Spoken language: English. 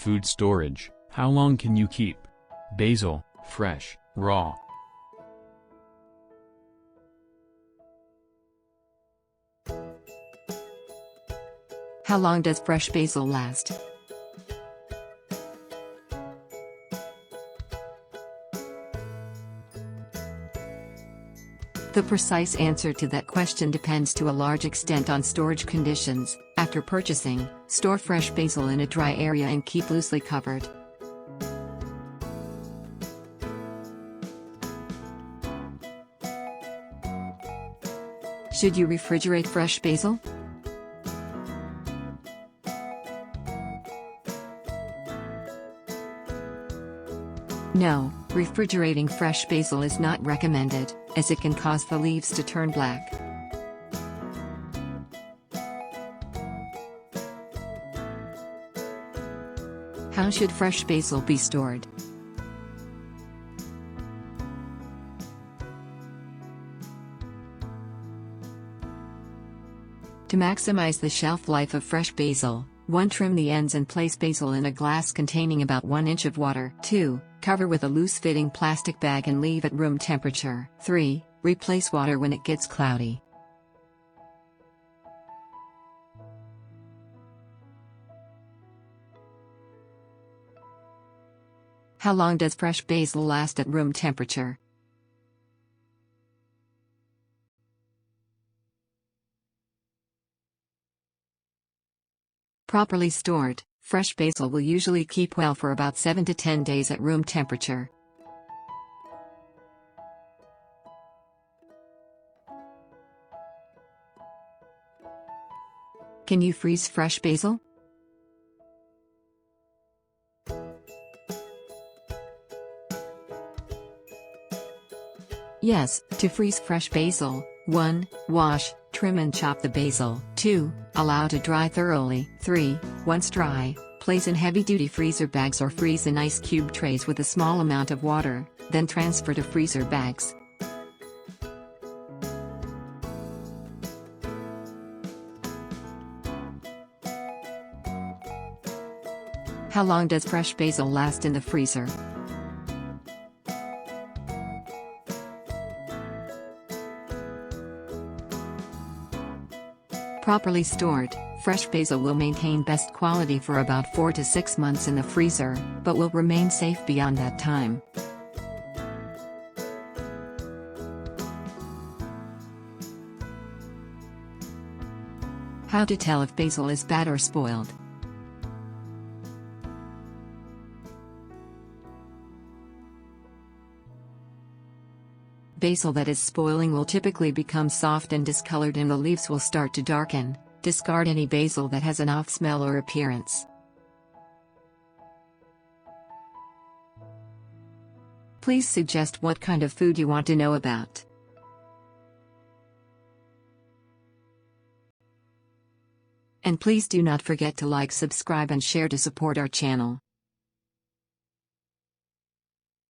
food storage. How long can you keep basil fresh, raw? How long does fresh basil last? The precise answer to that question depends to a large extent on storage conditions. After purchasing, store fresh basil in a dry area and keep loosely covered. Should you refrigerate fresh basil? No, refrigerating fresh basil is not recommended, as it can cause the leaves to turn black. How should fresh basil be stored? To maximize the shelf life of fresh basil, 1. Trim the ends and place basil in a glass containing about 1 inch of water. 2. Cover with a loose-fitting plastic bag and leave at room temperature. 3. Replace water when it gets cloudy. How long does fresh basil last at room temperature? Properly stored, fresh basil will usually keep well for about 7 to 10 days at room temperature. Can you freeze fresh basil? Yes, to freeze fresh basil, 1. Wash, trim and chop the basil. 2. Allow to dry thoroughly. 3. Once dry, place in heavy-duty freezer bags or freeze in ice cube trays with a small amount of water, then transfer to freezer bags. How long does fresh basil last in the freezer? Properly stored, fresh basil will maintain best quality for about 4 to 6 months in the freezer, but will remain safe beyond that time. How to tell if basil is bad or spoiled? Basil that is spoiling will typically become soft and discolored and the leaves will start to darken. Discard any basil that has an off smell or appearance. Please suggest what kind of food you want to know about. And please do not forget to like, subscribe and share to support our channel.